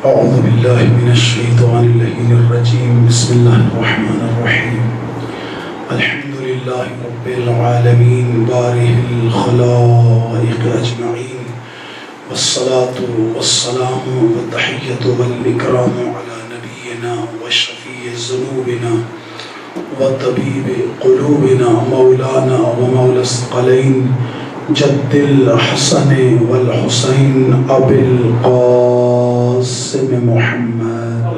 أعوذ بالله من الشيطان اللعين الرجيم بسم الله الرحمن الرحيم الحمد لله رب العالمين بارئ الخلائق أجمعين والصلاة والسلام والتحية والإكرام على نبينا وشفيع ذنوبنا وطبيب قلوبنا مولانا ومولى الثقلين جد الحسن والحسين أبي القاسم محمد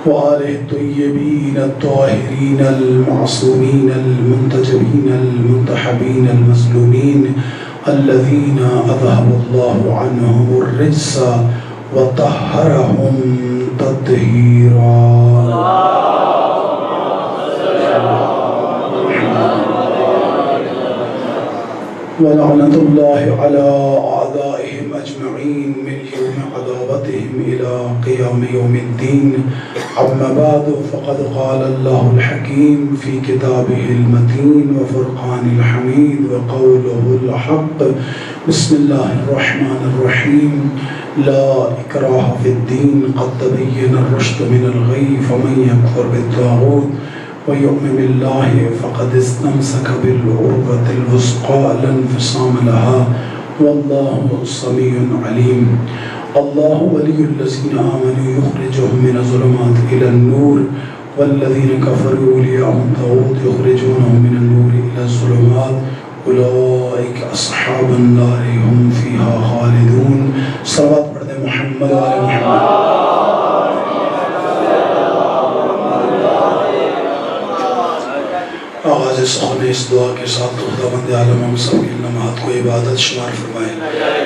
وآله الطيبين الطاهرين المعصومين المنتجبين المنتحبين المظلومين الذين أذهب الله عنهم الرجس وطهرهم تطهيرا ولعنة الله على أعدائهم أجمعين من يوم عذابتهم إلى قيام يوم الدين أما بعد فقد قال الله الحكيم في كتابه المتين وفرقان الحميد وقوله الحق بسم الله الرحمن الرحيم لا إكراه في الدين قد تبين الرشد من الغي فمن يكفر بالطاغوت ويؤمن بالله فقد استمسك بالعروة الوثقى لا انفصام لها والله سميع عليم الله ولي الذين آمنوا يخرجهم من الظلمات إلى النور والذين كفروا أولياءهم الطاغوت يخرجونهم من النور إلى الظلمات أولئك أصحاب النار هم فيها خالدون صلوات پڑھتے محمد وعلى محمد. آغاز سخن اس دعا کے ساتھ خداوند عالم ہم سب کی نماز کو عبادت شمار فرمائے،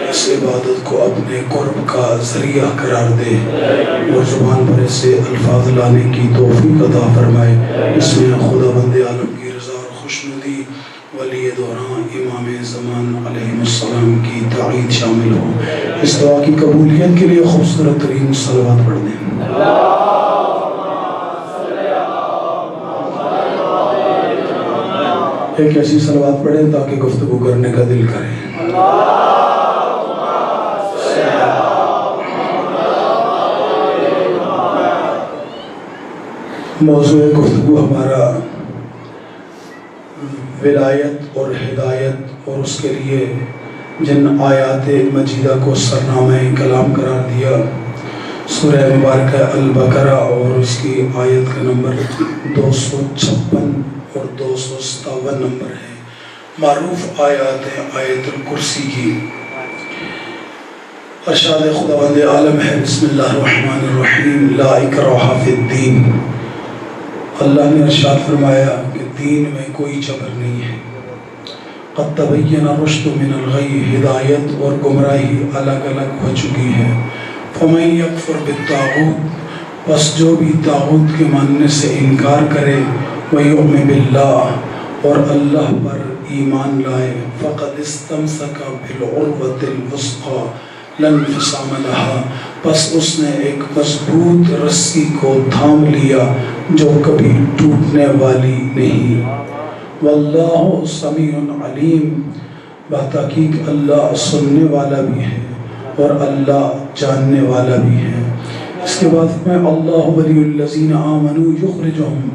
اس عبادت کو اپنے قرب کا ذریعہ قرار دے اور زبان پر ایسے الفاظ لانے کی توفیق عطا فرمائے اس میں خداوند عالم کی رضا اور خوشنودی ولی دوران امام زمان علیہ السلام کی تعید شامل ہو. اس دعا کی قبولیت کے لیے خوبصورت ترین صلوات پڑھ دیں. ایک ایسی صلوات پڑھیں تاکہ گفتگو کرنے کا دل کریں. موضوع گفتگو ہمارا ولایت اور ہدایت اور اس کے لیے جن آیات مجیدہ کو سرنامہ کلام قرار دیا سورہ مبارکہ البقرہ اور اس کی آیت کا نمبر 256 اور 257 نمبر ہے. معروف آیات ہیں آیت الکرسی کی. ارشاد خداوند عالم ہے بسم اللہ الرحمن الرحیم لا اکراہ فی الدین. اللہ نے ارشاد فرمایا کہ دین میں کوئی جبر نہیں ہے. قد تبین الرشد من الغی، ہدایت اور گمراہی الگ الگ ہو چکی ہے. فمن یکفر بالطاغوت، پس جو بھی طاغوت کے ماننے سے انکار کرے وَيُؤْمِنْ بِاللَّهِ اور اللہ پر ایمان لائے فَقَدْ اسْتَمْسَكَ بِالْعُرْوَةِ الْوُثْقَى لَا انْفِصَامَ لَهَا، پس اس نے ایک مضبوط رسی کو تھام لیا جو کبھی ٹوٹنے والی نہیں. واللہ سمیع علیم، بتحقیق اللہ سننے والا بھی ہے اور اللہ جاننے والا بھی ہے. اس کے بعد میں اللہ ولی الذین آمنوا یخرجہم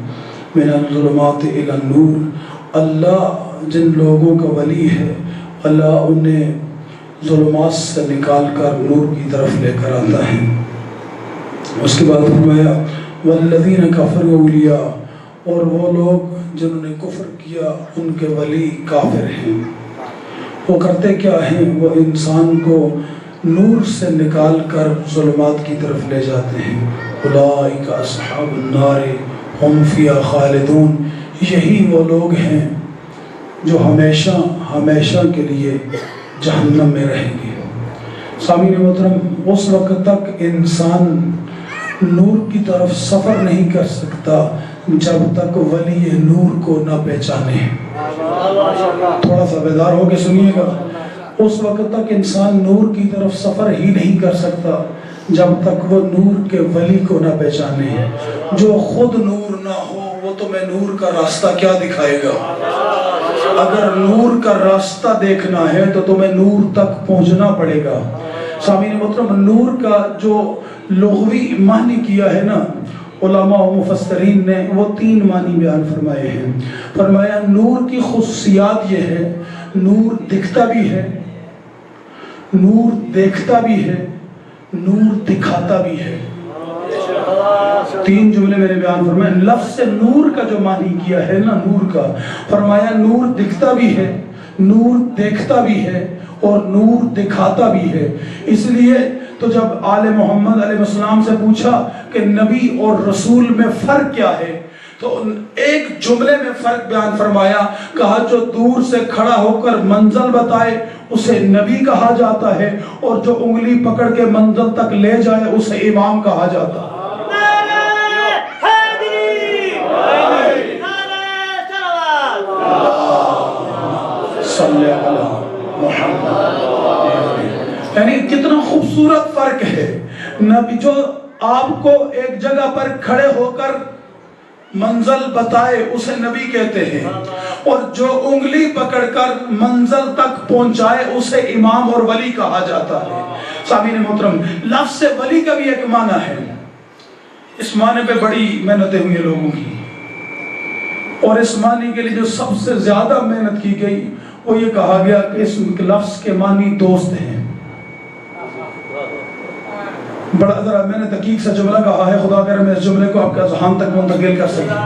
من الظلمات الى النور، اللہ جن لوگوں کا ولی ہے اللہ انہیں ظلمات سے نکال کر نور کی طرف لے کر آتا ہے. اس کے بعد فرمایا والذین کفروا اولیاء، اور وہ لوگ جنہوں نے کفر کیا ان کے ولی کافر ہیں. وہ کرتے کیا ہیں؟ وہ انسان کو نور سے نکال کر ظلمات کی طرف لے جاتے ہیں. اولئک اصحاب النار ہم فیہا خالدون، یہی وہ لوگ ہیں جو ہمیشہ ہمیشہ کے لیے جہنم میں رہیں گے. سامعین محترم، اس وقت تک انسان نور کی طرف سفر نہیں کر سکتا جب تک ولی نور کو نہ پہچانے. تھوڑا سا بیدار ہو کے سنیے گا. اس وقت تک انسان نور کی طرف سفر ہی نہیں کر سکتا جب تک وہ نور کے ولی کو نہ پہچانے. جو خود نور نہ ہو وہ تمہیں نور کا راستہ کیا دکھائے گا؟ اگر نور کا راستہ دیکھنا ہے تو تمہیں نور تک پہنچنا پڑے گا۔ سامعین محترم، نور کا جو لغوی معنی کیا ہے نا علماء و مفسرین نے، وہ 3 معنی بیان فرمائے ہیں۔ فرمایا نور کی خصوصیات یہ ہے، نور دکھتا بھی ہے، نور دیکھتا بھی ہے، نور دکھاتا بھی ہے۔ 3 جملے میں نے بیان فرمائے۔ لفظ سے نور کا جو معنی کیا ہے نا، نور کا، فرمایا نور دکھتا بھی ہے، نور دیکھتا بھی ہے اور نور دکھاتا بھی ہے۔ اس لیے تو جب آل محمد علیہ السلام سے پوچھا کہ نبی اور رسول میں فرق کیا ہے، تو ایک جملے میں فرق بیان فرمایا، کہا جو دور سے کھڑا ہو کر منزل بتائے اسے نبی کہا جاتا ہے، اور جو انگلی پکڑ کے منزل تک لے جائے اسے امام کہا جاتا ہے۔ صلی اللہ محمد، یعنی کتنا خوبصورت فرق ہے۔ نبی جو آپ کو ایک جگہ پر کھڑے ہو کر منزل بتائے اسے نبی کہتے ہیں، اور جو انگلی پکڑ کر منزل تک پہنچائے اسے امام اور ولی کہا جاتا ہے۔ سامعین محترم، لفظ سے ولی کا بھی ایک معنی ہے۔ اس معنی پہ بڑی محنتیں ہوئی لوگوں کی، اور اس معنی کے لیے جو سب سے زیادہ محنت کی گئی وہ یہ کہا گیا کہ اس لفظ کے معنی دوست ہیں۔ بڑا ذرا میں نے دقیق سے جملہ کہا ہے، خدا کرے میں اس جملے کو آپ کے ذہن تک منتقل کر سکوں۔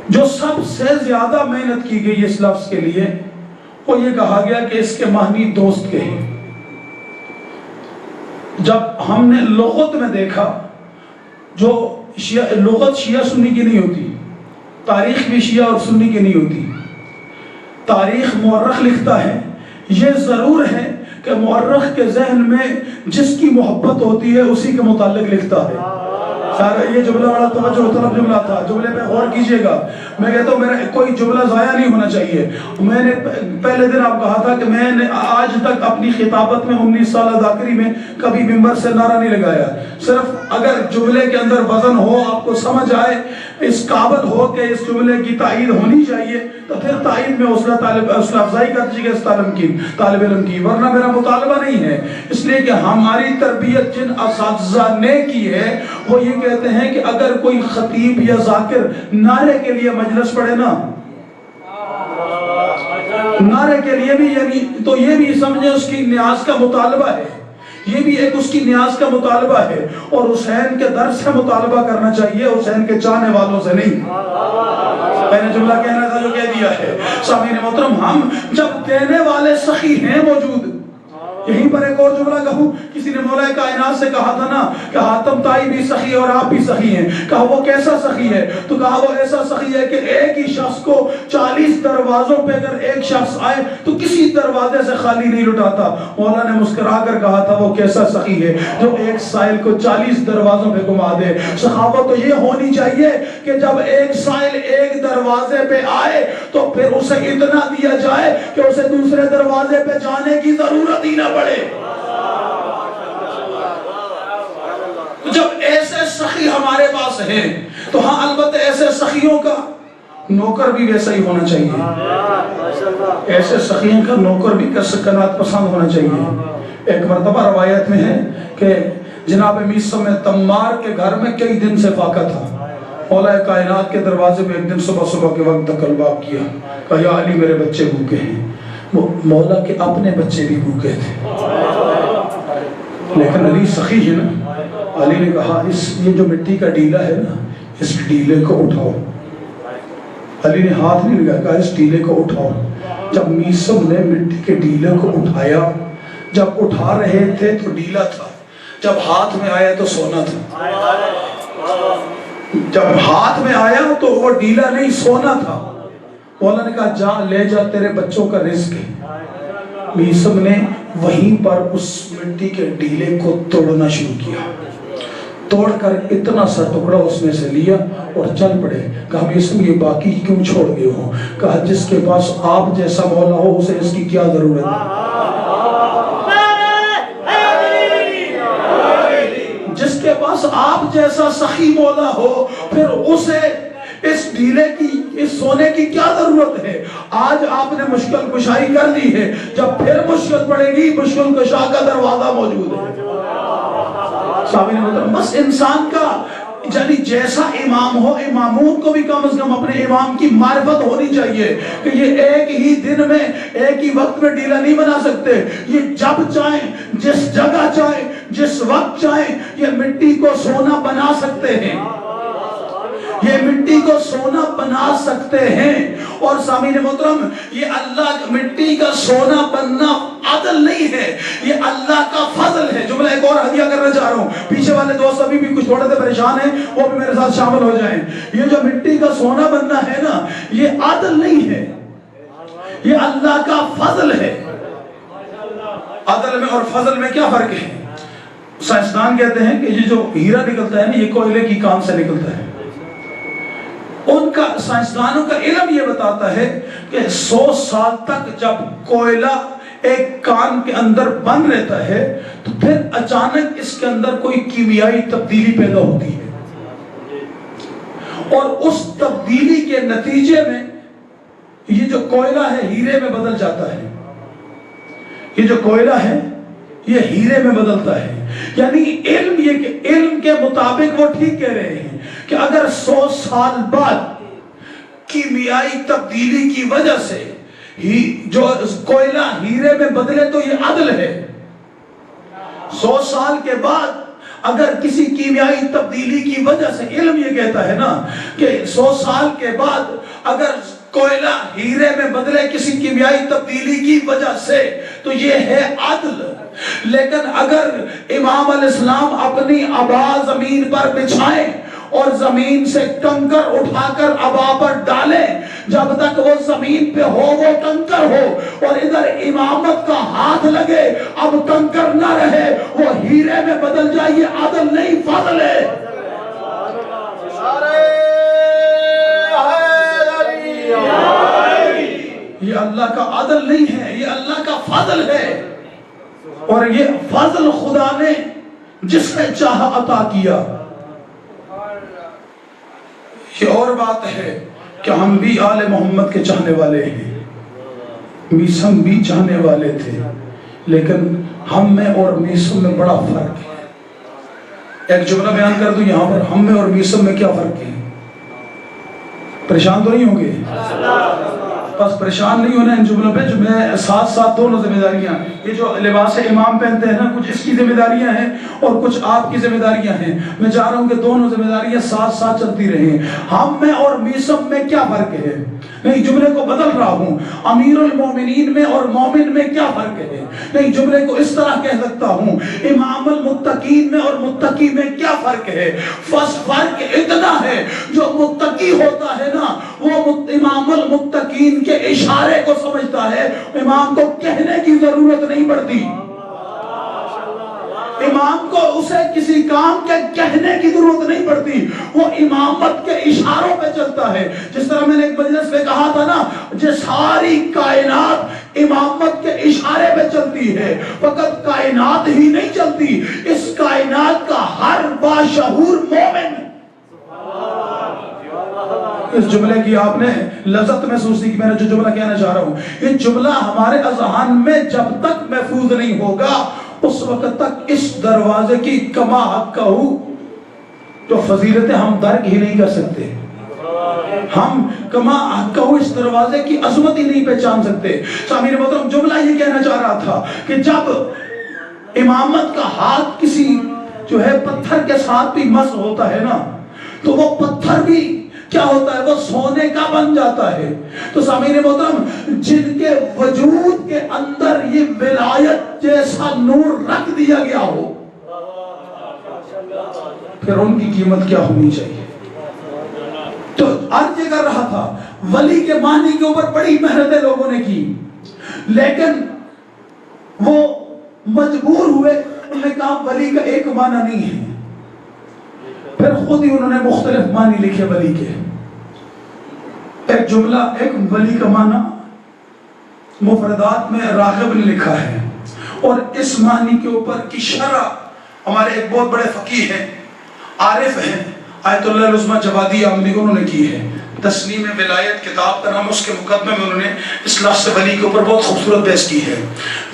جو سب سے زیادہ محنت کی گئی اس لفظ کے لیے وہ یہ کہا گیا کہ اس کے معنی دوست کے ہیں۔ جب ہم نے لغت میں دیکھا، جو لغت شیعہ سنی کی نہیں ہوتی، تاریخ بھی شیعہ اور سنی کی نہیں ہوتی۔ تاریخ مورخ لکھتا ہے، یہ ضرور ہے کہ مورخ کے ذہن میں جس کی محبت ہوتی ہے اسی کے متعلق لکھتا ہے۔ یہ جملہ بڑا توجہ طلب جملہ تھا، جملے پہ غور کیجئے گا۔ میں کہتا ہوں میرا کوئی جملہ ضائع نہیں ہونا چاہیے۔ میں نے پہلے دن آپ کہا تھا کہ میں نے آج تک اپنی خطابت میں 19 سالہ ذاکری میں کبھی ممبر سے نعرہ نہیں لگایا۔ صرف اگر جملے کے اندر وزن ہو، آپ کو سمجھ آئے، اس قابل ہو کہ اس جملے کی تائید ہونی چاہیے، تو پھر تائید میں حوصلہ افزائی کر دیجیے گا اس طالب علم کی، ورنہ میرا مطالبہ نہیں ہے۔ اس لیے کہ ہماری تربیت جن اساتذہ نے کی ہے وہ یہ کہتے ہیں کہ اگر کوئی خطیب یا ذاکر نعرے کے لیے مجلس پڑھے نا، نعرے کے لیے بھی یعنی تو یہ بھی سمجھے اس کی نیاز کا مطالبہ ہے، یہ بھی ایک اس کی نیاز کا مطالبہ ہے، اور حسین کے در سے مطالبہ کرنا چاہیے، حسین کے چاہنے والوں سے نہیں۔ میں نے جملہ کہنا تھا جو کہہ دیا ہے۔ سامعین محترم، ہم جب دینے والے سخی ہیں موجود، یہیں پر ایک اور جملہ کہوں، کسی نے مولا کائنات سے کہا تھا نا کہ حاتم طائی بھی سخی ہے اور آپ بھی سخی ہیں۔ کہا وہ کیسا سخی ہے؟ تو کہا وہ ایسا سخی ہے کہ ایک ہی شخص کو 40 دروازوں پہ اگر ایک شخص آئے تو کسی دروازے سے خالی نہیں لٹاتا۔ مولا نے مسکرا کر کہا تھا وہ کیسا سخی ہے جو ایک سائل کو 40 دروازوں پہ گھما دے۔ سخاوت تو یہ ہونی چاہیے کہ جب ایک سائل ایک دروازے پہ آئے تو پھر اسے اتنا دیا جائے کہ اسے دوسرے دروازے پہ جانے کی ضرورت ہی نہ پڑے۔ جب ایسے سخی ہمارے پاس ہیں تو ہاں البتہ ایسے سخیوں کا نوکر بھی ویسا ہی ہونا چاہیے، ایسے سخیوں کا نوکر بھی قناعت پسند ہونا چاہیے۔ ایک مرتبہ روایت میں ہے کہ جناب میثم تمار کے گھر میں کئی دن سے فاقہ تھا۔ مولا کائنات کے دروازے پہ ایک دن صبح کے وقت دخل باب کیا، کہا یا علی میرے بچے بھوکے ہیں۔ مولا کے اپنے بچے بھی بھوکے تھے، لیکن علی سخی ہے نا، علی نے کہا یہ جو مٹی کا ڈیلا ہے نا، اس ڈیلے کو اٹھاؤ۔ علی نے ہاتھ نہیں لگایا، کہا اس ڈیلے کو اٹھاؤ۔ جب میثم نے مٹی کے ڈیلے کو اٹھایا، جب اٹھا رہے تھے تو ڈیلا تھا، جب ہاتھ میں آیا تو سونا تھا۔ جب ہاتھ میں آیا تو وہ ڈیلا نہیں سونا تھا۔ مولا نے کہا جا لے جا، تیرے بچوں کا رزق ہے۔ میثم نے وہیں پر اس مٹی کے ڈیلے کو توڑنا شروع کیا، توڑ کر اتنا سا ٹکڑا اس میں سے لیا اور چل پڑے۔ کہا میثم یہ باقی کیوں چھوڑ گئے ہو؟ کہا جس کے پاس آپ جیسا مولا ہو اسے اس کی کیا ضرورت ہے؟ جس کے پاس آپ جیسا سخی مولا ہو پھر اسے اس ڈھیلے کی، اس سونے کی کیا ضرورت ہے؟ آج آپ نے مشکل کشائی کر لی ہے، جب پھر مشکل پڑے گی مشکل کشا کا دروازہ موجود ہے۔ سامعین محترم، بس انسان کا یعنی جیسا امام ہو، امامون کو بھی کم از کم اپنے امام کی معرفت ہونی چاہیے کہ یہ ایک ہی دن میں ایک ہی وقت میں ڈیلا نہیں بنا سکتے، یہ جب چاہیں، جس جگہ چاہیں، جس وقت چاہیں یہ مٹی کو سونا بنا سکتے ہیں، یہ مٹی کو سونا بنا سکتے ہیں۔ اور سامعین محترم، یہ اللہ مٹی کا سونا بننا عدل نہیں ہے، یہ اللہ کا فضل ہے۔ جملہ ایک اور ہدیہ کرنا چاہ رہا ہوں، پیچھے والے دوست ابھی بھی کچھ تھوڑے سے پریشان ہیں، وہ بھی میرے ساتھ شامل ہو جائیں۔ یہ جو مٹی کا سونا بننا ہے نا، یہ عدل نہیں ہے، یہ اللہ کا فضل ہے۔ عدل میں اور فضل میں کیا فرق ہے؟ سائنسدان کہتے ہیں کہ یہ جو ہیرا نکلتا ہے نا، یہ کوئلے کی کان سے نکلتا ہے۔ ان کا سائنسدانوں کا علم یہ بتاتا ہے کہ 100 سال تک جب کوئلہ ایک کان کے اندر بند رہتا ہے تو پھر اچانک اس کے اندر کوئی کیمیائی تبدیلی پیدا ہوتی ہے، اور اس تبدیلی کے نتیجے میں یہ جو کوئلہ ہے ہیرے میں بدل جاتا ہے۔ یہ جو کوئلہ ہے یہ ہیرے میں بدلتا ہے۔ یعنی علم یہ کہ علم کے مطابق وہ ٹھیک کہہ رہے ہیں کہ اگر 100 سال بعد کیمیائی تبدیلی کی وجہ سے جو کوئلہ ہیرے میں بدلے تو یہ عدل ہے۔ 100 سال کے بعد اگر کسی کیمیائی تبدیلی کی وجہ سے، علم یہ کہتا ہے نا کہ 100 سال کے بعد اگر کوئلہ ہیرے میں بدلے کسی کیمیائی تبدیلی کی وجہ سے تو یہ ہے عدل۔ لیکن اگر امام علیہ السلام اپنی عبا زمین پر بچھائیں اور زمین سے کنکر اٹھا کر عبا پر ڈالیں، جب تک وہ زمین پہ ہو وہ کنکر ہو، اور ادھر امامت کا ہاتھ لگے اب کنکر نہ رہے وہ ہیرے میں بدل جائے، یہ عدل نہیں فضل ہے۔ یہ اللہ کا عدل نہیں ہے، یہ اللہ کا فضل ہے، اور یہ فضل خدا نے جس نے چاہا عطا کیا۔ یہ اور بات ہے کہ ہم بھی آل محمد کے چاہنے والے ہیں، میسم بھی چاہنے والے تھے، لیکن ہم میں اور میسم میں بڑا فرق ہے۔ ایک جملہ بیان کر دوں یہاں پر، ہم میں اور میسم میں کیا فرق ہے؟ پریشان تو نہیں ہوں گے؟ بس پریشان نہیں ہونا ان جملوں پہ، جو میں ساتھ ساتھ دونوں ذمہ داریاں، یہ جو لباس امام پہنتے ہیں نا، کچھ اس کی ذمہ داریاں ہیں اور کچھ آپ کی ذمہ داریاں ہیں۔ میں چاہ رہا ہوں کہ دونوں ذمہ داریاں ساتھ ساتھ چلتی رہیں۔ ہم میں اور میسم میں کیا فرق ہے؟ نہیں، جملے کو بدل رہا ہوں، امیر المومنین میں اور مومن میں کیا فرق ہے؟ نہیں، جملے کو اس طرح کہہ سکتا ہوں، امام المتقین میں اور متقی میں کیا فرق ہے؟ فرق اتنا ہے، جو متقی ہوتا ہے نا وہ امام المتقین کے اشارے کو سمجھتا ہے، امام کو کہنے کی ضرورت نہیں پڑتی، امام کو اسے کسی کام کے کہنے کی ضرورت نہیں پڑتی، وہ امامت کے اشاروں پہ چلتا ہے۔ جس طرح میں نے ایک مجلس میں کہا تھا نا، ساری کائنات امامت کے اشارے پہ چلتی ہے، فقط کائنات ہی نہیں چلتی، اس کائنات کا ہر باشعور مومن۔ اس جملے کی آپ نے لذت محسوس نہیں کی، میں نے جو جملہ کہنا چاہ رہا ہوں، یہ جملہ ہمارے اذہان میں جب تک محفوظ نہیں ہوگا اس وقت تک اس دروازے کی کما حق کہو جو فضیلتیں ہم درک ہی نہیں کر سکتے، ہم کما حق کہو اس دروازے کی عظمت ہی نہیں پہچان سکتے۔ سامعین محترم، جملہ یہ کہنا چاہ رہا تھا کہ جب امامت کا ہاتھ کسی جو ہے پتھر کے ساتھ بھی مس ہوتا ہے نا تو وہ پتھر بھی کیا ہوتا ہے؟ وہ سونے کا بن جاتا ہے۔ تو سامعین محترم، جن کے وجود کے اندر یہ ولایت جیسا نور رکھ دیا گیا ہو پھر ان کی قیمت کیا ہونی چاہیے۔ تو عرض یہ کر رہا تھا، ولی کے معنی کے اوپر بڑی محنتیں لوگوں نے کی، لیکن وہ مجبور ہوئے، انہوں نے کہا ولی کا ایک معنی نہیں ہے، پھر خود ہی انہوں نے مختلف معنی لکھے ولی کے۔ ایک جملہ، ایک ولی کا معنی مفردات میں راغب نے لکھا ہے، اور اس معنی کے اوپر کی شرح ہمارے ایک بہت بڑے فقیہ ہیں، عارف ہیں، آیت اللہ العظمہ جوادی عاملی، انہوں نے کی ہے۔ تسنیم ولایت کتاب کا نام، اس کے مقدمے میں انہوں نے اس لفظ ولی کے اوپر بہت خوبصورت بحث کی ہے۔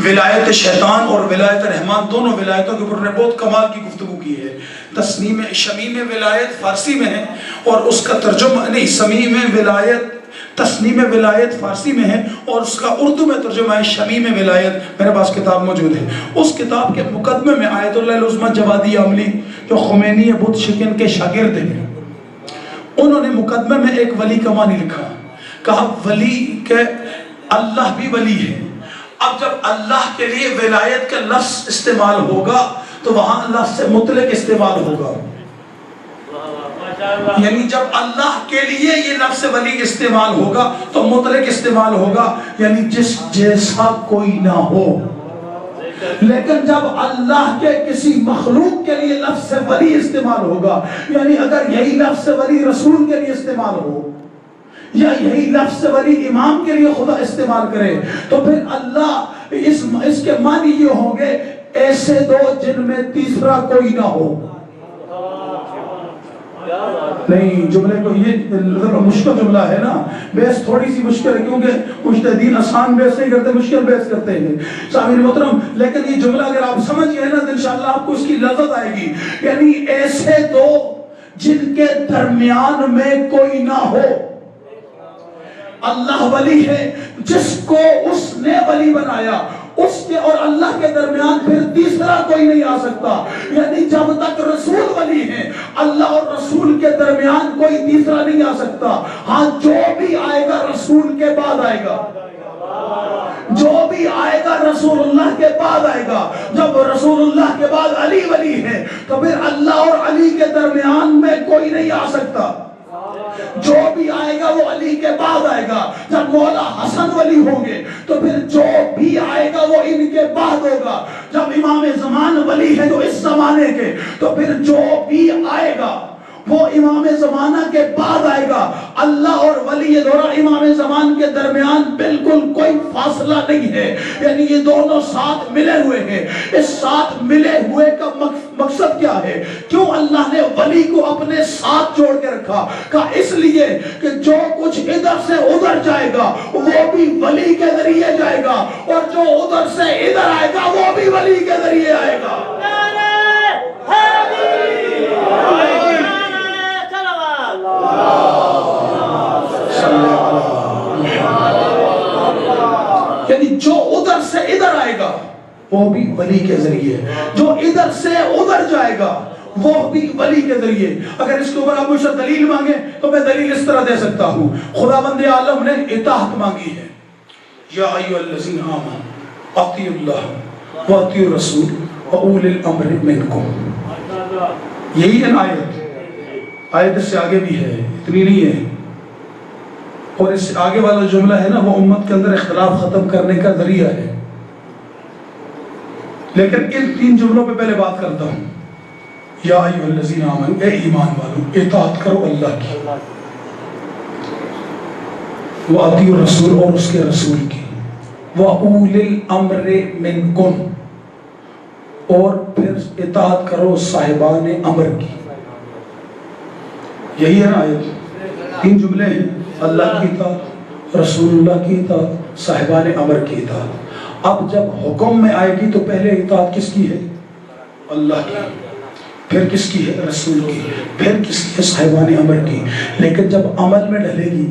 ولایت شیطان اور ولایت رحمان دونوں ولایتوں کے اوپر انہوں نے بہت کمال کی گفتگو کی ہے۔ تسنیم شمیم ولایت فارسی میں ہے اور اس کا ترجمہ نہیں، سمیم ولایت تسنیم ولایت فارسی میں ہے اور اس کا اردو میں ترجمہ ہے شمیم ولایت۔ میرے پاس کتاب موجود ہے۔ اس کتاب کے مقدمے میں آیت اللہ العظمیٰ جوادی عملی جو خمینی بت شکن کے شاگرد ہیں، انہوں نے مقدمے میں ایک ولی کا معنی لکھا، کہا ولی کہ اللہ بھی ولی ہے۔ اب جب اللہ کے لیے ولایت کا لفظ استعمال ہوگا تو وہاں لفظ مطلق استعمال ہوگا، یعنی جب اللہ کے لیے یہ لفظ ولی استعمال ہوگا تو مطلق استعمال ہوگا، یعنی جس جیسا کوئی نہ ہو۔ لیکن جب اللہ کے کسی مخلوق کے لیے لفظ ولی استعمال ہوگا، یعنی اگر یہی لفظ ولی رسول کے لیے استعمال ہو یا یہی لفظ ولی امام کے لیے خدا استعمال کرے، تو پھر اللہ اس کے معنی یہ ہوں گے ایسے دو جن میں تیسرا کوئی نہ ہو۔ نہیں، جملے کو یہ مشکل جملہ ہے نا، بحث تھوڑی سی مشکل ہے کیونکہ مجتہدین آسان بحث نہیں کرتے، مشکل بحث کرتے ہیں سامعین محترم، لیکن یہ جملہ اگر آپ سمجھ گئے نا تو انشاءاللہ آپ کو اس کی لذت آئے گی۔ یعنی ایسے دو جن کے درمیان میں کوئی نہ ہو۔ اللہ ولی ہے جس کو اس نے ولی بنایا، اس کے اور اللہ کے درمیان پھر تیسرا کوئی نہیں آ سکتا، یعنی جب تک رسول ولی ہیں اللہ اور رسول کے درمیان کوئی تیسرا نہیں آ سکتا۔ ہاں جو بھی آئے گا رسول کے بعد آئے گا، جو بھی آئے گا رسول اللہ کے بعد آئے گا۔ جب رسول اللہ کے بعد علی ولی ہے تو پھر اللہ اور علی کے درمیان میں کوئی نہیں آ سکتا، جو بھی آئے گا وہ علی کے بعد آئے گا۔ جب مولا حسن ولی ہوں گے تو پھر جو بھی آئے گا وہ ان کے بعد ہوگا۔ جب امام زمان ولی ہے جو اس زمانے کے، تو پھر جو بھی آئے گا وہ امام زمانہ کے بعد آئے گا۔ اللہ اور ولی دورہ امام زمان کے درمیان بالکل کوئی فاصلہ نہیں ہے، یعنی یہ دونوں ساتھ ملے ہوئے ہیں۔ اس ساتھ ملے ہوئے کا مقصد کیا ہے؟ کیوں اللہ نے ولی کو اپنے ساتھ جوڑ کے رکھا؟ کہا اس لیے کہ جو کچھ ادھر سے ادھر جائے گا وہ بھی ولی کے ذریعے جائے گا، اور جو ادھر سے ادھر آئے گا وہ بھی ولی کے ذریعے آئے گا۔ یعنی جو ادھر سے ادھر آئے گا وہ بھی ولی کے ذریعے، جو ادھر سے ادھر جائے گا وہ بھی ولی کے ذریعے۔ اگر اس کے اوپر آپ مجھ سے دلیل مانگے تو میں دلیل اس طرح دے سکتا ہوں۔ خداوند عالم نے اطاعت مانگی ہے، یا ایھا الذین آمنوا اطیعوا اللہ واطیعوا الرسول واولی الامر منکم۔ یہی ہے آیت اس سے آگے بھی ہے، اتنی نہیں ہے۔ اور اس آگے والا جملہ ہے نا وہ امت کے اندر اختلاف ختم کرنے کا ذریعہ ہے۔ لیکن ان تین جملوں پہ پہلے بات کرتا ہوں۔ یا ایھا الذین آمنوا، اے ایمان والو اطاعت کرو اللہ کی، واطیعوا الرسول اور اس کے رسول کی، واولی الامر منکم اور پھر اطاعت کرو صاحبان امر کی۔ یہی ہے نا آیت، تین جملے ہیں، اللہ کی اطاعت، رسول اللہ کی اطاعت، صاحبان امر کی اطاعت۔ اب جب حکم میں آئے گی تو پہلے اطاعت کس کی ہے؟ اللہ کی، پھر کس کی ہے؟ رسول کی، پھر کس کی ہے؟ صاحبان امر کی۔ لیکن جب عمل میں ڈلے گی،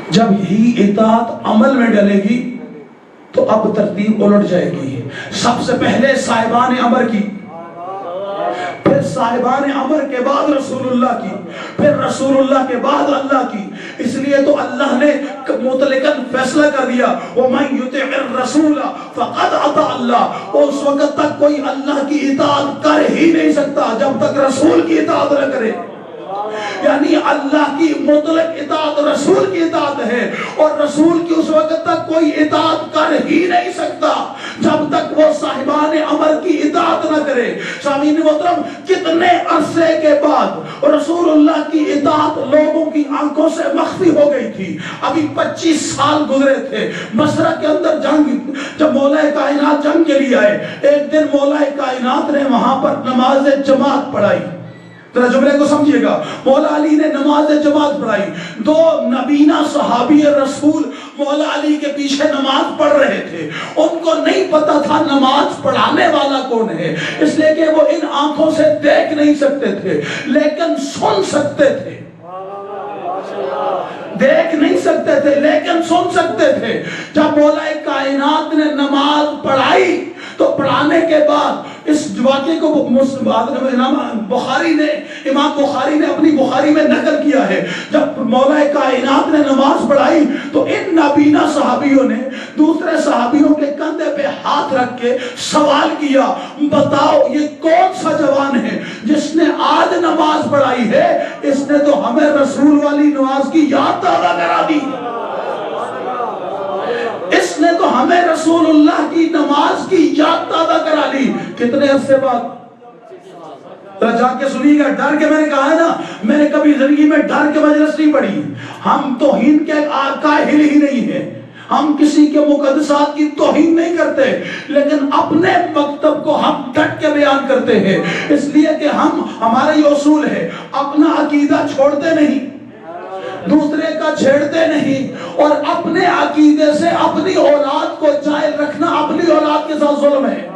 جب یہی اطاعت عمل میں ڈلے گی تو اب ترتیب الٹ جائے گی۔ سب سے پہلے صاحبان امر کی، پھر صاحبان امر کے بعد رسول اللہ کی، پھر رسول اللہ کے بعد اللہ کی۔ اس لیے تو اللہ نے مطلقاً فیصلہ کر دیا وَمَن يُطِعِ الرَّسُولَ فَقَدْ أَطَاعَ اللَّهَ۔ اس وقت تک کوئی اللہ کی اطاعت کر ہی نہیں سکتا جب تک رسول کی اطاعت نہ کرے۔ یعنی اللہ کی مطلق اطاعت رسول کی اطاعت ہے، اور رسول کی اس وقت تک کوئی اطاعت کر ہی نہیں سکتا جب تک وہ صاحبان امر کی اطاعت نہ کرے۔ سامعین محترم، کتنے عرصے کے بعد رسول اللہ کی اطاعت لوگوں کی آنکھوں سے مخفی ہو گئی تھی۔ ابھی 25 سال گزرے تھے بصرہ کے اندر جنگ، جب مولا کائنات جنگ کے لیے آئے، ایک دن مولا کائنات نے وہاں پر نماز جماعت پڑھائی۔ ذرا جملے کو سمجھیے گا. مولا علی نے نماز جماعت پڑھائی. دو نبینا صحابی رسول مولا علی کے پیچھے نماز پڑھ رہے تھے. ان کو نہیں پتا تھا نماز پڑھانے والا کون ہے، اس لیے کہ وہ ان آنکھوں سے دیکھ نہیں سکتے تھے لیکن سن سکتے تھے. دیکھ نہیں سکتے تھے لیکن سن سکتے تھے. جب مولا کائنات نے نماز پڑھائی تو پڑھانے کے بعد اس واقعے کو امام بخاری نے اپنی بخاری میں نقل کیا ہے. جب مولا کائنات نے نماز پڑھائی تو ان نابینا صحابیوں نے دوسرے صحابیوں کے کندھے پہ ہاتھ رکھ کے سوال کیا، بتاؤ یہ کون سا جوان ہے جس نے آج نماز پڑھائی ہے؟ اس نے تو ہمیں رسول والی نماز کی یاد تازہ کرا دی. اس نے تو ہمیں رسول اللہ کی نماز کی یاد تازہ کرا لی. کتنے عرصے بعد؟ جا کے سنیے گا. ڈر کے میں نے کہا ہے نا، میں نے کبھی زندگی میں ڈر کے مجلس نہیں پڑھی. ہم توہین کے قائل ہی نہیں ہیں، ہم کسی کے مقدسات کی توہین نہیں کرتے، لیکن اپنے مکتب کو ہم ڈٹ کے بیان کرتے ہیں. اس لیے کہ ہمارا یہ اصول ہے، اپنا عقیدہ چھوڑتے نہیں، دوسرے کا چھیڑتے نہیں، اور اپنے عقیدے سے اپنی اولاد کو جائل رکھنا اپنی اولاد کے ساتھ ظلم ہے.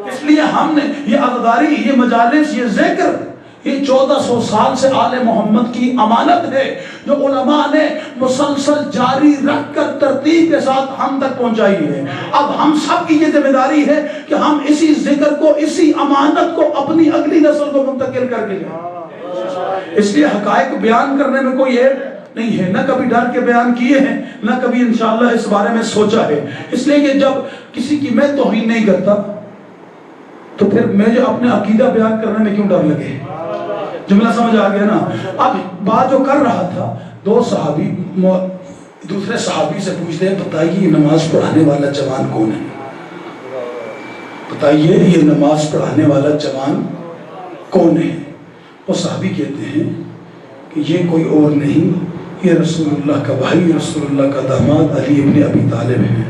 اس لیے ہم نے یہ عزاداری، یہ مجالس، یہ ذکر، یہ 1400 سال سے آل محمد کی امانت ہے جو علماء نے مسلسل جاری رکھ کر ترتیب کے ساتھ ہم تک پہنچائی ہے. اب ہم سب کی یہ ذمہ داری ہے کہ ہم اسی ذکر کو، اسی امانت کو اپنی اگلی نسل کو منتقل کر کے لیں. اس لیے حقائق بیان کرنے میں کوئی عیب نہیں ہے، نہ کبھی ڈر کے بیان کیے ہیں، نہ کبھی انشاءاللہ اس بارے میں سوچا ہے. اس لیے کہ جب کسی کی میں توہین نہیں کرتا تو پھر مجھے اپنے عقیدہ بیان کرنے میں کیوں ڈر لگے؟ جملہ سمجھ آ گیا نا؟ اب بات جو کر رہا تھا، دو صحابی دوسرے صحابی سے پوچھتے ہیں، بتائیے یہ نماز پڑھانے والا جوان کون ہے؟ بتائیے یہ نماز پڑھانے والا جوان کون ہے؟ وہ صحابی کہتے ہیں کہ یہ کوئی اور نہیں، یہ رسول اللہ کا بھائی، رسول اللہ کا داماد علی ابن ابی طالب ہیں.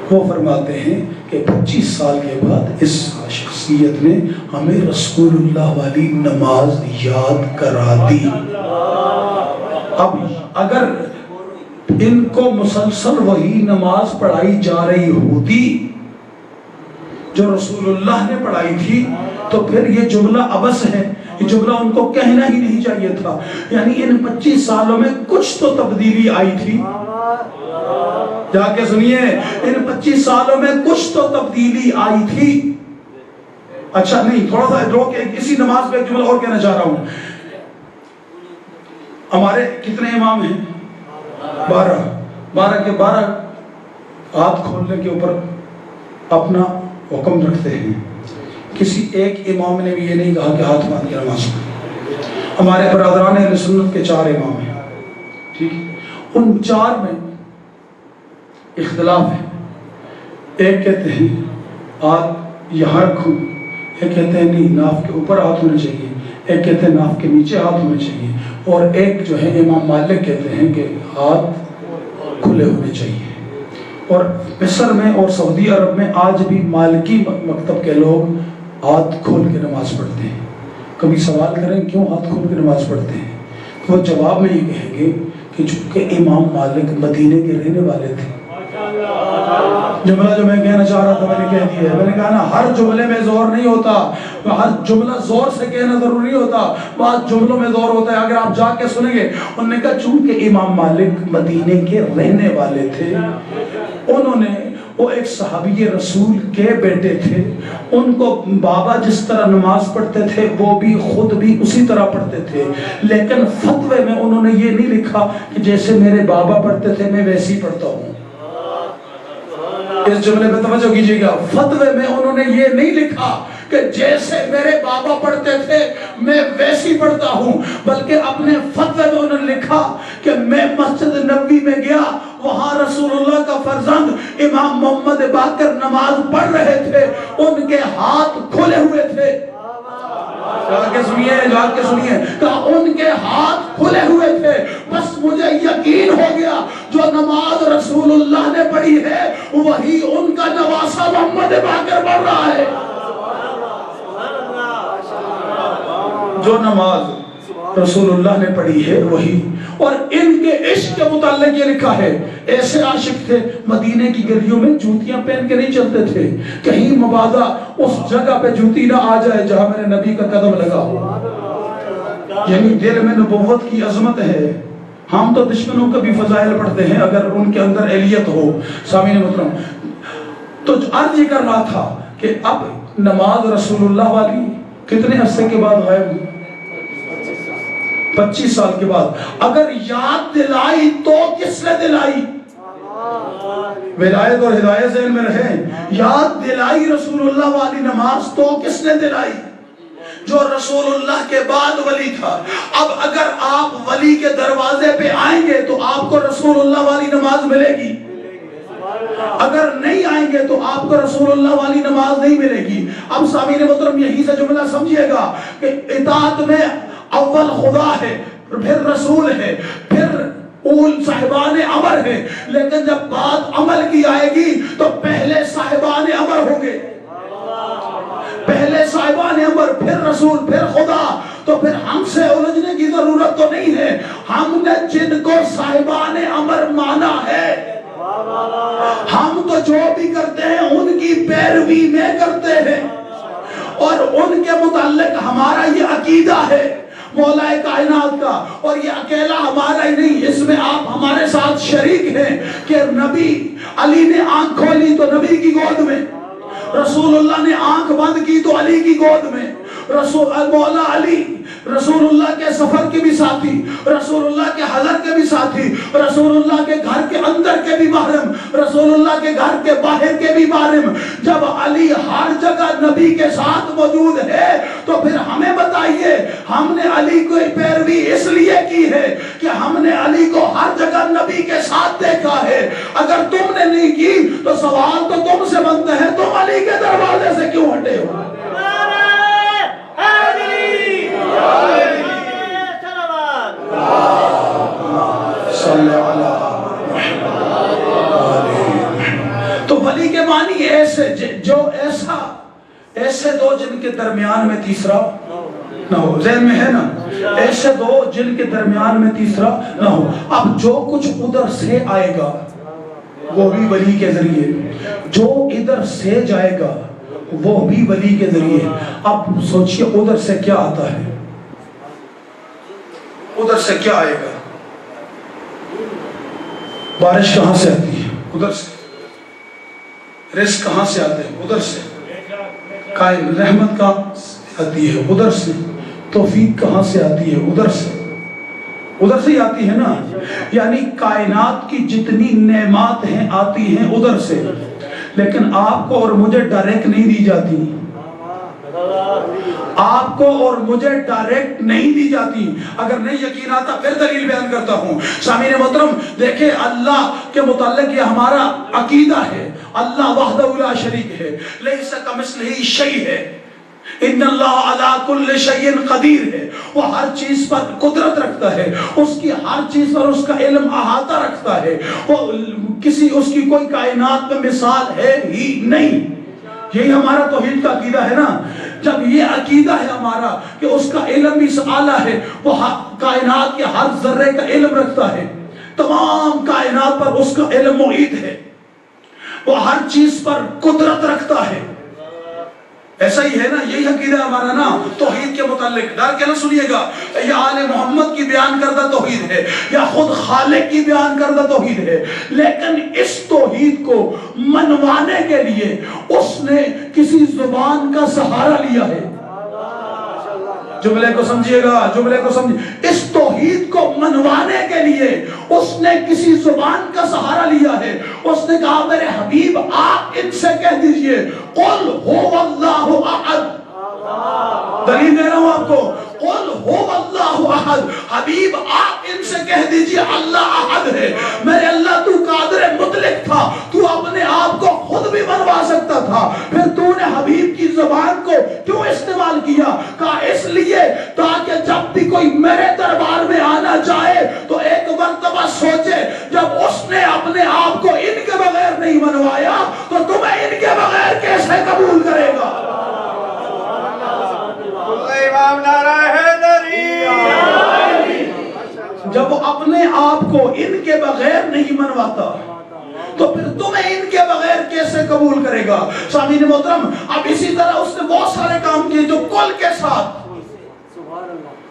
وہ فرماتے ہیں کہ 25 سال کے بعد اس شخصیت نے ہمیں رسول اللہ والی نماز یاد کرا دی. اب اگر ان کو مسلسل وہی نماز پڑھائی جا رہی ہوتی جو رسول اللہ نے پڑھائی تھی تو پھر یہ جملہ عبث ہے، یہ جملہ ان کو کہنا ہی نہیں چاہیے تھا. یعنی ان 25 سالوں میں کچھ تو تبدیلی آئی تھی. جا کے سنیے، ان 25 سالوں میں کچھ تو تبدیلی آئی تھی. اچھا نہیں، تھوڑا سا روک کے اسی نماز پہ ایک جملہ اور کہنا چاہ رہا ہوں. ہمارے کتنے امام ہیں؟ 12 کے 12 ہاتھ کھولنے کے اوپر اپنا حکم رکھتے ہیں. کسی ایک امام نے بھی یہ نہیں کہا کہ ہاتھ باندھ کے نماز پڑھو. ہمارے برادران اہل سنت کے 4 امام ہیں، ٹھیک، ان 4 میں اختلاف ہے. ایک کہتے ہیں ہاتھ یہاں رکھو، ایک کہتے ہیں نہیں ناف کے اوپر ہاتھ ہونے چاہیے، ایک کہتے ہیں ناف کے نیچے ہاتھ ہونے چاہیے، اور ایک جو ہے امام مالک کہتے ہیں کہ ہاتھ کھلے ہونے چاہیے. اور مصر میں اور سعودی عرب میں آج بھی مالکی مکتب کے لوگ ہاتھ کھول کے نماز پڑھتے ہیں. کبھی سوال کریں کیوں ہاتھ کھول کے نماز پڑھتے ہیں؟ وہ جواب میں یہ کہیں گے کہ چونکہ امام مالک مدینے کے رہنے والے تھے. جملہ جو میں کہنا چاہ رہا تھا میں نے کہہ دیا ہے. میں نے کہا نا ہر جملے میں زور نہیں ہوتا، ہر جملہ زور سے کہنا ضروری ہوتا، بعض جملوں میں زور ہوتا ہے. اگر آپ جا کے سنیں گے، انہوں نے کہا چونکہ امام مالک مدینے کے رہنے والے تھے، انہوں نے وہ ایک صحابی رسول کے بیٹے تھے، ان کو بابا جس طرح نماز پڑھتے تھے وہ بھی خود بھی اسی طرح پڑھتے تھے، لیکن فتوے میں انہوں نے یہ نہیں لکھا کہ جیسے میرے بابا پڑھتے تھے میں ویسے ہی پڑھتا ہوں. اس جملے پہ توجہ کیجیے گا. فتوے میں انہوں نے یہ نہیں لکھا کہ جیسے میرے بابا پڑھتے تھے میں ویسی پڑھتا ہوں، بلکہ اپنے فتوے میں انہوں نے لکھا کہ میں مسجد نبوی میں گیا، وہاں رسول اللہ کا فرزند امام محمد باقر نماز پڑھ رہے تھے، ان کے ہاتھ کھلے ہوئے تھے. جا کے سنیے کہ ان کے ہاتھ کھلے ہوئے تھے. بس مجھے یقین ہو گیا جو نماز رسول اللہ نے پڑھی ہے وہی ان کا نواسہ محمد باقر پڑھ رہا ہے. جو نماز رسول اللہ نے پڑھی ہے وہی. اور ان کے عشق کے متعلق یہ لکھا ہے ایسے عاشق تھے مدینے کی گلیوں میں جوتیاں پہن کے نہیں چلتے تھے, کہیں مبادا اس جگہ پہ جوتی نہ آ جائے جہاں میرے نبی کا قدم لگا ہو. یعنی دل میں نبوت کی عظمت ہے. ہم تو دشمنوں کا بھی فضائل پڑھتے ہیں اگر ان کے اندر اہلیت ہو. سامعین محترم, تو عرض یہ کر رہا تھا کہ اب نماز رسول اللہ والی کتنے عرصے کے بعد غائب ہوئی؟ 25 سال کے بعد. اگر یاد دلائی تو کس نے دلائی؟ ولایت اور ہدایت ذہن میں رہے. یاد دلائی رسول اللہ والی نماز تو کس نے دلائی؟ جو رسول اللہ کے بعد ولی تھا. اب اگر آپ ولی کے دروازے پہ آئیں گے تو آپ کو رسول اللہ والی نماز ملے گی, اگر نہیں آئیں گے تو آپ کو رسول اللہ والی نماز نہیں ملے گی. اب سامعین محترم یہی سے جملہ سمجھیے گا کہ اطاعت میں اول خدا ہے, پھر رسول ہے, پھر اول صاحبان امر ہے, لیکن جب بات عمل کی آئے گی تو پہلے صاحبان امر ہوں گے. پہلے صاحبان امر, پھر رسول, پھر خدا. تو پھر ہم سے الجھنے کی ضرورت تو نہیں ہے. ہم نے جن کو صاحبان امر مانا ہے, ہم تو جو بھی کرتے ہیں ان کی پیروی میں کرتے ہیں, اور ان کے متعلق ہمارا یہ عقیدہ ہے مولا کائنات کا. اور یہ اکیلا ہمارا ہی نہیں, اس میں آپ ہمارے ساتھ شریک ہیں کہ نبی علی نے آنکھ کھولی تو نبی کی گود میں, رسول اللہ نے آنکھ بند کی تو علی کی گود میں. مولا علی رسول اللہ کے سفر کے بھی ساتھی, رسول اللہ کے حضر کے بھی ساتھی, رسول اللہ کے گھر کے اندر کے بھی محرم, رسول اللہ کے گھر کے باہر کے بھی محرم. جب علی ہر جگہ نبی کے ساتھ موجود ہے تو پھر ہمیں بتائیے ہم نے علی کو پیروی اس لیے کی ہے کہ ہم نے علی کو ہر جگہ نبی کے ساتھ دیکھا ہے. اگر تم نے نہیں کی تو سوال تو تم سے بنتا ہے, تم علی کے دروازے سے کیوں ہٹے ہو؟ تو ولی کے معنی ایسے جو ایسے دو جن کے درمیان میں تیسرا نہ ہو. ذہن میں ہے نا, ایسے دو جن کے درمیان میں تیسرا نہ ہو. اب جو کچھ ادھر سے آئے گا وہ بھی ولی کے ذریعے, جو ادھر سے جائے گا وہ بھی ولی کے ذریعے. اب سوچئے ادھر سے کیا آتا ہے, ادھر سے کیا آئے گا؟ بارش کہاں سے آتی ہے؟ ادھر سے. رزق کہاں سے آتے ہیں؟ ادھر سے. قائم رحمت کہاں سے آتی ہے؟ ادھر سے. توفیق کہاں سے آتی ہے؟ ادھر سے. ادھر سے ہی آتی ہے نا. یعنی کائنات کی جتنی نعمات ہیں آتی ہیں ادھر سے, لیکن آپ کو اور مجھے ڈائریکٹ نہیں دی جاتی. آپ کو اور مجھے ڈائریکٹ نہیں دی جاتی. اگر نہیں یقین آتا پھر دلیل بیان کرتا ہوں. سامعین محترم دیکھیں, اللہ کے متعلق یہ ہمارا عقیدہ ہے, اللہ وحدہ لا شریک ہے, لیس کمثلہ شیء ہے, ان اللہ علی کل شیء قدیر ہے. وہ ہر چیز پر قدرت رکھتا ہے, اس کی ہر چیز پر اس کا علم احاطہ رکھتا ہے. وہ اس کی کوئی کائنات میں مثال ہے ہی نہیں. یہی ہمارا توحید کا عقیدہ ہے نا. جب یہ عقیدہ ہے ہمارا کہ اس کا علم بھی اعلیٰ ہے, وہ کائنات کے ہر ذرے کا علم رکھتا ہے, تمام کائنات پر اس کا علم محیط ہے, وہ ہر چیز پر قدرت رکھتا ہے. ایسا ہی ہے نا, یہی عقیدہ ہمارا نا توحید کے متعلق. ڈر کے نہ سنیے گا یہ آل محمد کی بیان کردہ توحید ہے یا خود خالق کی بیان کردہ توحید ہے, لیکن اس توحید کو منوانے کے لیے اس نے کسی زبان کا سہارا لیا ہے. جملے کو سمجھیے گا, جملے کو سمجھیے. اس توحید کو منوانے کے لیے اس نے کسی زبان کا سہارا لیا ہے. اس نے کہا میرے حبیب آپ ان سے کہہ دیجئے قل هو اللہ احد. دلیل دے رہا ہوں آپ کو, قل هو اللہ احد. حبیب آپ ان سے کہہ دیجئے اللہ احد ہے. میرے اللہ تو قادر مطلق تھا, تو اپنے آپ کو خود بھی بنوا سکتا تھا, پھر تو نے حبیب کی زبان کو کیوں استعمال کیا؟ کہا اس لیے تاکہ جب بھی کوئی میرے دربار میں آنا چاہے تو ایک مرتبہ سوچے جب اس نے اپنے آپ کو ان کے بغیر نہیں بنوایا تو تمہیں ان کے بغیر کیسے قبول کرے گا؟ امام نعرہ ہے جب وہ اپنے آپ کو ان کے بغیر نہیں منواتا تو پھر تمہیں ان کے بغیر کیسے قبول کرے گا؟ سامعین محترم، اب اسی طرح اس نے بہت سارے کام کیے جو کل کے ساتھ،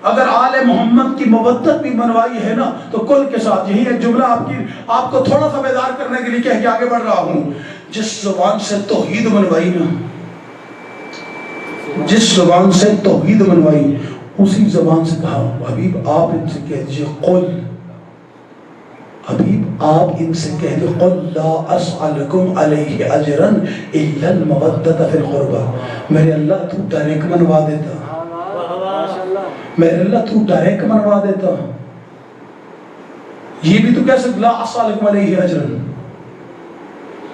اگر آل محمد کی مودت بھی منوائی ہے نا تو کل کے ساتھ. یہی ایک جملہ آپ کو تھوڑا سا بیدار کرنے کے لیے کہہ کے آگے بڑھ رہا ہوں. جس زبان سے توحید منوائی نا، جس زبان سے توحید منوائی، اسی زبان سے کہا حبیب آپ ان سے کہہ دیجئے قل، حبیب آپ ان سے کہہ دیجئے قل لا اسألکم علیہ اجرا الا المودۃ فی القربى. میرے اللہ تو ڈائریکٹ منوا دیتا، میرے اللہ تو ڈائریکٹ منوا دیتا. یہ بھی تو کہہ سکتا لا اسألکم علیہ اجرا.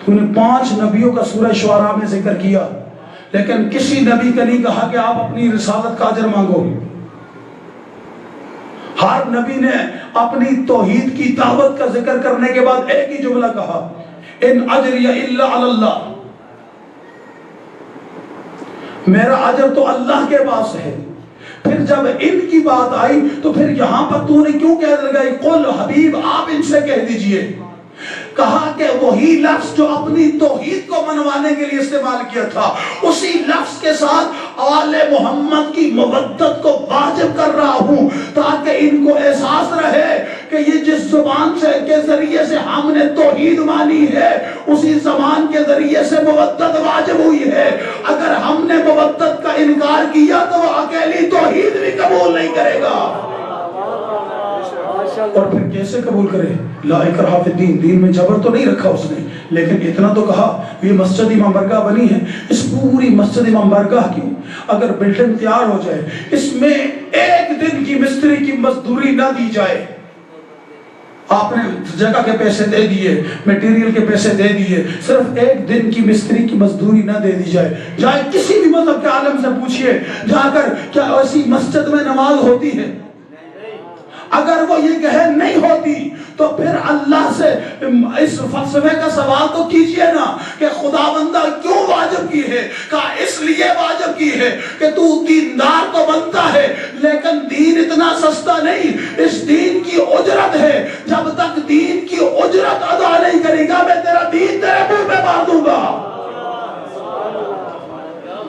تو نے 5 نبیوں کا سورہ شعراء میں ذکر کیا، لیکن کسی نبی کا نہیں کہا کہ آپ اپنی رسالت کا اجر مانگو. ہر نبی نے اپنی توحید کی دعوت کا ذکر کرنے کے بعد ایک ہی جملہ کہا ان اجری الا علی اللہ. میرا اجر تو اللہ کے پاس ہے. پھر جب ان کی بات آئی تو پھر یہاں پر تو نے کیوں کہہ لگائی قل حبیب آپ ان سے کہہ دیجئے. کہا کہ وہی لفظ جو اپنی توحید کو منوانے کے لیے استعمال کیا تھا، اسی لفظ کے ساتھ آل محمد کی مودت کو واجب کر رہا ہوں، تاکہ ان کو احساس رہے کہ یہ جس زبان سے کے ذریعے سے ہم نے توحید مانی ہے، اسی زبان کے ذریعے سے مودت واجب ہوئی ہے. اگر ہم نے مودت کا انکار کیا تو وہ اکیلی توحید بھی قبول نہیں کرے گا. اور پھر کیسے قبول کرے؟ لا اکراہ فی الدین، دین میں جبر تو نہیں رکھا اس نے، لیکن اتنا تو کہا یہ مسجد امام بارگاہ بنی ہے، اس پوری مسجد امام بارگاہ کی اگر بلڈنگ تیار ہو جائے، اس میں ایک دن کی مستری کی مزدوری نہ دی جائے. آپ نے جگہ کے پیسے دے دیے، میٹیریل کے پیسے دے دیے، صرف ایک دن کی مستری کی مزدوری نہ دے دی جائے. جائے کسی بھی مذہب کے عالم سے پوچھئے جا کر کیا ایسی مسجد میں نماز ہوتی ہے؟ اگر وہ یہ کہے نہیں ہوتی تو پھر اللہ سے اس فلسفے کا سوال تو کیجئے نا کہ خدا بندہ کیوں واجب کی ہے؟ کہا اس لیے واجب کی ہے کہ تو دیندار تو بنتا ہے لیکن دین اتنا سستا نہیں. اس دین کی اجرت ہے، جب تک دین کی اجرت ادا نہیں کرے گا میں تیرا دین تیرے منہ پہ مار دوں گا.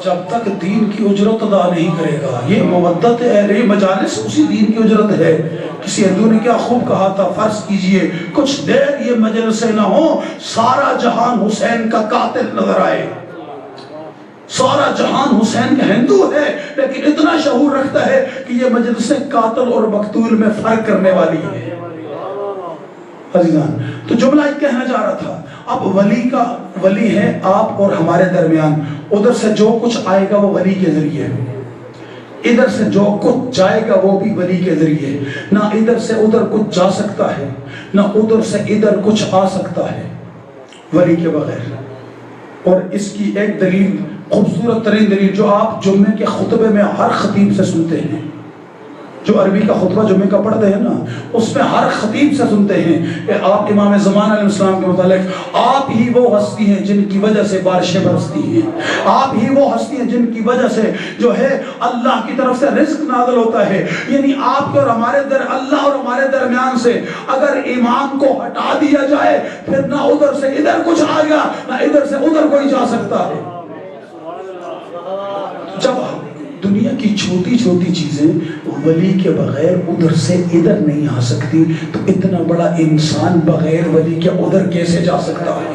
جب تک دین کی اجرت ادا نہیں کرے گا. یہ مودت اہل مجالس اسی دین کی اجرت ہے. کسی ہندو نے کیا خوب کہا تھا، فرض کیجئے کچھ دیر یہ مجلسیں نہ ہو، سارا جہان حسین کا قاتل نظر آئے. سارا جہان حسین کا ہندو ہے لیکن اتنا شعور رکھتا ہے کہ یہ مجلسیں قاتل اور مقتول میں فرق کرنے والی ہے. عزیزان، تو جملہ ایک کہنا چاہ رہا تھا، اب ولی ہے آپ اور ہمارے درمیان. ادھر سے جو کچھ آئے گا وہ ولی کے ذریعے، ادھر سے جو کچھ جائے گا وہ بھی ولی کے ذریعے. نہ ادھر سے ادھر کچھ جا سکتا ہے، نہ ادھر سے ادھر کچھ آ سکتا ہے ولی کے بغیر. اور اس کی ایک دلیل، خوبصورت ترین دلیل جو آپ جمعے کے خطبے میں ہر خطیب سے سنتے ہیں، جو عربی کا خطبہ جمعے کا پڑھتے ہیں نا، اس میں ہر خطیب سے سنتے ہیں کہ آپ امام زمان علیہ السلام کے متعلق آپ ہی وہ ہستی ہیں جن کی وجہ سے بارشیں برستی ہیں، آپ ہی وہ ہستی ہیں جن کی وجہ سے جو ہے اللہ کی طرف سے رزق نازل ہوتا ہے. یعنی آپ کے اور ہمارے اللہ اور ہمارے درمیان سے اگر ایمان کو ہٹا دیا جائے پھر نہ ادھر سے ادھر کچھ آ گیا، نہ ادھر سے ادھر کوئی جا سکتا ہے. جب دنیا کی چھوٹی چھوٹی چیزیں ولی کے بغیر ادھر سے ادھر نہیں آ سکتی تو اتنا بڑا انسان بغیر ولی کے ادھر کیسے جا سکتا ہے؟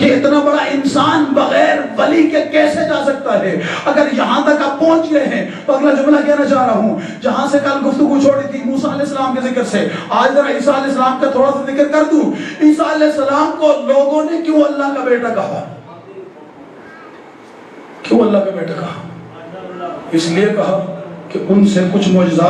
یہ اتنا بڑا انسان بغیر ولی کے کیسے جا سکتا ہے؟ اگر یہاں تک آپ پہنچ گئے ہیں تو اگلا جملہ کہنا چاہ رہا ہوں، جہاں سے کل گفتگو چھوڑی تھی موسیٰ علیہ السلام کے ذکر سے، آج ذرا عیسیٰ علیہ السلام کا تھوڑا سا ذکر کر دوں. عیسیٰ علیہ السلام کو لوگوں نے کیوں اللہ کا بیٹا کہا؟ کیوں اللہ کا بیٹا کہا؟ اس لیے کہا کہ ان سے کچھ معجزات